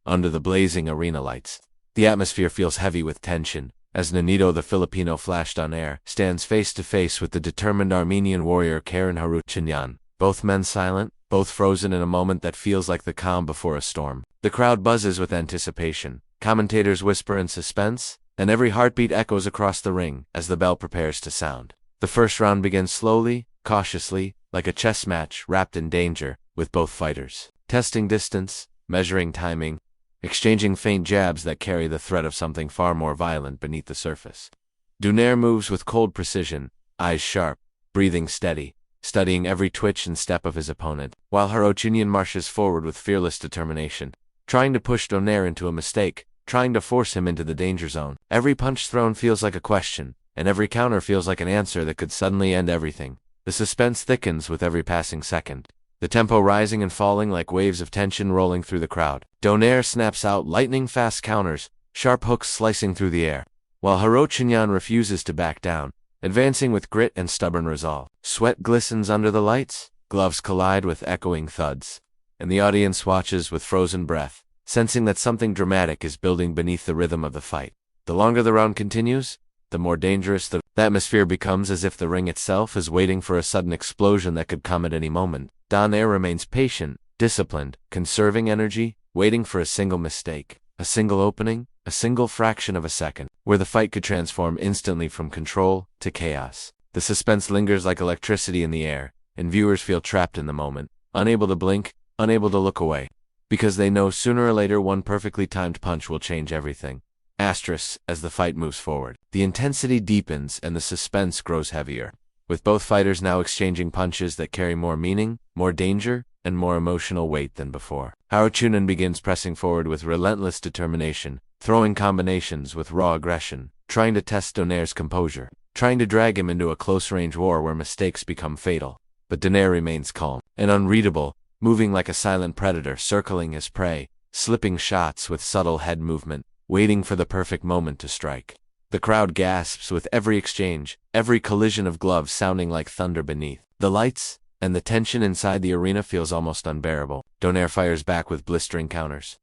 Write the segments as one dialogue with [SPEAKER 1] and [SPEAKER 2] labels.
[SPEAKER 1] under the blazing arena lights. The atmosphere feels heavy with tension, as Nonito the Filipino Flash Donaire stands face to face with the determined Armenian warrior Kahren Harutyunyan, both men silent, both frozen in a moment that feels like the calm before a storm. The crowd buzzes with anticipation, commentators whisper in suspense, and every heartbeat echoes across the ring as the bell prepares to sound. The first round begins slowly, cautiously, like a chess match wrapped in danger, with both fighters testing distance, measuring timing, exchanging faint jabs that carry the threat of something far more violent beneath the surface. Donaire moves with cold precision, eyes sharp, breathing steady, studying every twitch and step of his opponent, while Harutyunyan marches forward with fearless determination, trying to push Donaire into a mistake, trying to force him into the danger zone. Every punch thrown feels like a question, and every counter feels like an answer that could suddenly end everything. The suspense thickens with every passing second, the tempo rising and falling like waves of tension rolling through the crowd. Donaire snaps out lightning-fast counters, sharp hooks slicing through the air, while Harutyunyan refuses to back down, advancing with grit and stubborn resolve. Sweat glistens under the lights, gloves collide with echoing thuds, and the audience watches with frozen breath, sensing that something dramatic is building beneath the rhythm of the fight. The longer the round continues, the more dangerous the atmosphere becomes, as if the ring itself is waiting for a sudden explosion that could come at any moment. Donaire remains patient, disciplined, conserving energy, waiting for a single mistake, a single opening, a single fraction of a second, where the fight could transform instantly from control to chaos. The suspense lingers like electricity in the air, and viewers feel trapped in the moment, unable to blink, unable to look away, because they know sooner or later one perfectly timed punch will change everything. Asterisk, as the fight moves forward, the intensity deepens and the suspense grows heavier, with both fighters now exchanging punches that carry more meaning, more danger, and more emotional weight than before. Harutyunyan begins pressing forward with relentless determination, throwing combinations with raw aggression, trying to test Donaire's composure, trying to drag him into a close-range war where mistakes become fatal. But Donaire remains calm and unreadable, moving like a silent predator, circling his prey, slipping shots with subtle head movement, waiting for the perfect moment to strike. The crowd gasps with every exchange, every collision of gloves sounding like thunder beneath the lights, and the tension inside the arena feels almost unbearable. Donaire fires back with blistering counters,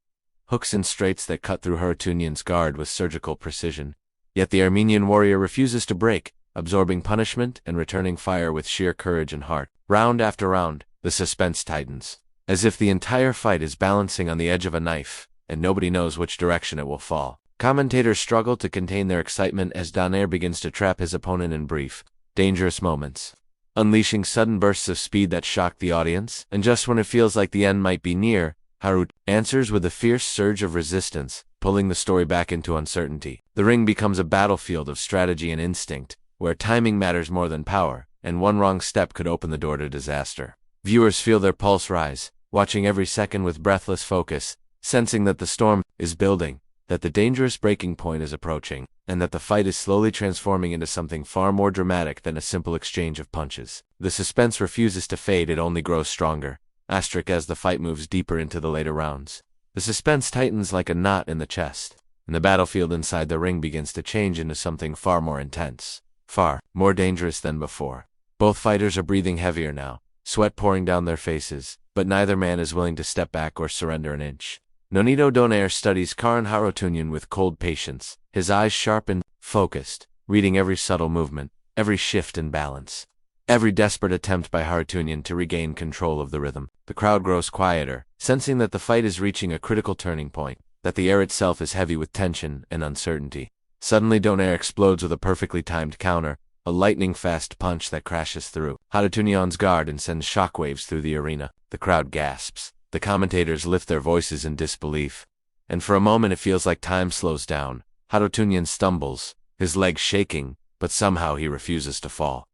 [SPEAKER 1] hooks and straights that cut through Harutyunyan's guard with surgical precision. Yet the Armenian warrior refuses to break, absorbing punishment and returning fire with sheer courage and heart. Round after round, the suspense tightens, as if the entire fight is balancing on the edge of a knife, and nobody knows which direction it will fall. Commentators struggle to contain their excitement as Donaire begins to trap his opponent in brief, dangerous moments, unleashing sudden bursts of speed that shock the audience, and just when it feels like the end might be near, Harut answers with a fierce surge of resistance, pulling the story back into uncertainty. The ring becomes a battlefield of strategy and instinct, where timing matters more than power, and one wrong step could open the door to disaster. Viewers feel their pulse rise, watching every second with breathless focus, sensing that the storm is building, that the dangerous breaking point is approaching, and that the fight is slowly transforming into something far more dramatic than a simple exchange of punches. The suspense refuses to fade, it only grows stronger. Asterisk, as the fight moves deeper into the later rounds, the suspense tightens like a knot in the chest, and the battlefield inside the ring begins to change into something far more intense, far more dangerous than before. Both fighters are breathing heavier now, sweat pouring down their faces, but neither man is willing to step back or surrender an inch. Nonito Donaire studies Kahren Harutyunyan with cold patience, his eyes sharp and focused, reading every subtle movement, every shift in balance, every desperate attempt by Harutyunyan to regain control of the rhythm. The crowd grows quieter, sensing that the fight is reaching a critical turning point, that the air itself is heavy with tension and uncertainty. Suddenly Donaire explodes with a perfectly timed counter, a lightning-fast punch that crashes through Harutyunyan's guard and sends shockwaves through the arena. The crowd gasps. The commentators lift their voices in disbelief, and for a moment it feels like time slows down. Harutyunyan stumbles, his legs shaking, but somehow he refuses to fall,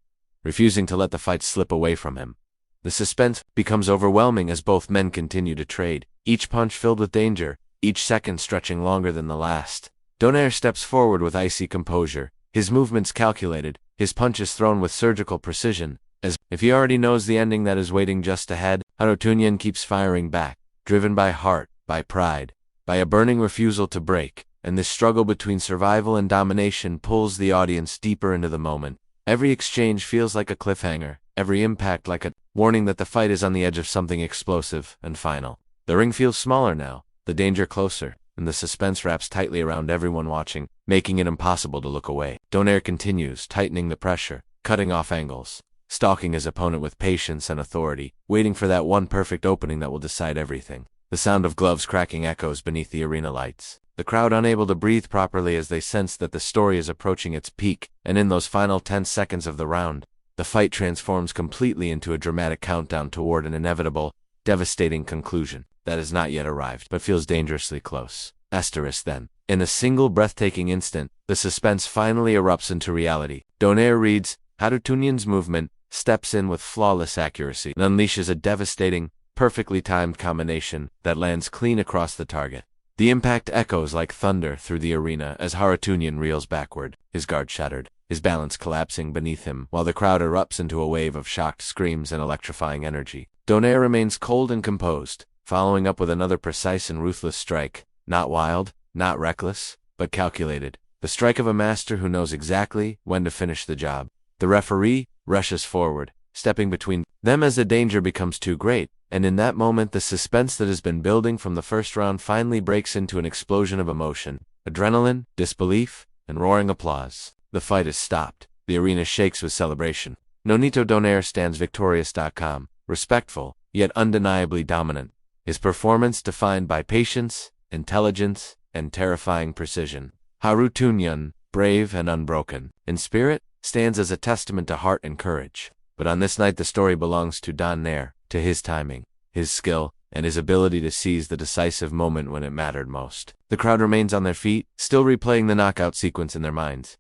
[SPEAKER 1] refusing to let the fight slip away from him. The suspense becomes overwhelming as both men continue to trade, each punch filled with danger, each second stretching longer than the last. Donaire steps forward with icy composure, his movements calculated, his punches thrown with surgical precision, as if he already knows the ending that is waiting just ahead. Harutyunyan keeps firing back, driven by heart, by pride, by a burning refusal to break, and this struggle between survival and domination pulls the audience deeper into the moment. Every exchange feels like a cliffhanger, every impact like a warning that the fight is on the edge of something explosive and final. The ring feels smaller now, the danger closer, and the suspense wraps tightly around everyone watching, making it impossible to look away. Donaire continues, tightening the pressure, cutting off angles, stalking his opponent with patience and authority, waiting for that one perfect opening that will decide everything. The sound of gloves cracking echoes beneath the arena lights, the crowd unable to breathe properly as they sense that the story is approaching its peak, and in those final 10 seconds of the round, the fight transforms completely into a dramatic countdown toward an inevitable, devastating conclusion that has not yet arrived, but feels dangerously close. Then, in a single breathtaking instant, the suspense finally erupts into reality. Donaire reads Harutyunyan's movement, steps in with flawless accuracy, and unleashes a devastating, perfectly timed combination that lands clean across the target. The impact echoes like thunder through the arena as Harutyunyan reels backward, his guard shattered, his balance collapsing beneath him, while the crowd erupts into a wave of shocked screams and electrifying energy. Donaire remains cold and composed, following up with another precise and ruthless strike, not wild, not reckless, but calculated, the strike of a master who knows exactly when to finish the job. The referee rushes forward, stepping between them as the danger becomes too great, and in that moment the suspense that has been building from the first round finally breaks into an explosion of emotion, adrenaline, disbelief, and roaring applause. The fight is stopped. The arena shakes with celebration. Nonito Donaire stands victorious.com, respectful, yet undeniably dominant. His performance defined by patience, intelligence, and terrifying precision. Harutyunyan, brave and unbroken in spirit, stands as a testament to heart and courage. But on this night the story belongs to Donaire, to his timing, his skill, and his ability to seize the decisive moment when it mattered most. The crowd remains on their feet, still replaying the knockout sequence in their minds,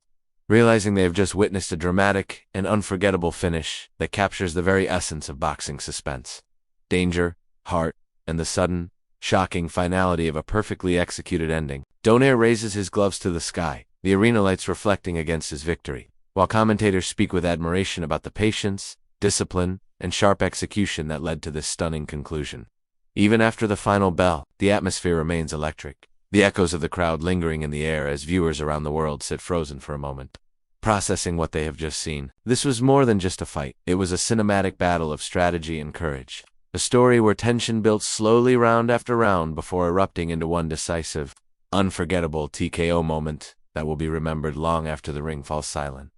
[SPEAKER 1] realizing they have just witnessed a dramatic and unforgettable finish that captures the very essence of boxing suspense. Danger, heart, and the sudden, shocking finality of a perfectly executed ending. Donaire raises his gloves to the sky, the arena lights reflecting against his victory, while commentators speak with admiration about the patience, discipline, and sharp execution that led to this stunning conclusion. Even after the final bell, the atmosphere remains electric, the echoes of the crowd lingering in the air as viewers around the world sit frozen for a moment, processing what they have just seen. This was more than just a fight. It was a cinematic battle of strategy and courage. A story where tension built slowly round after round before erupting into one decisive, unforgettable TKO moment that will be remembered long after the ring falls silent.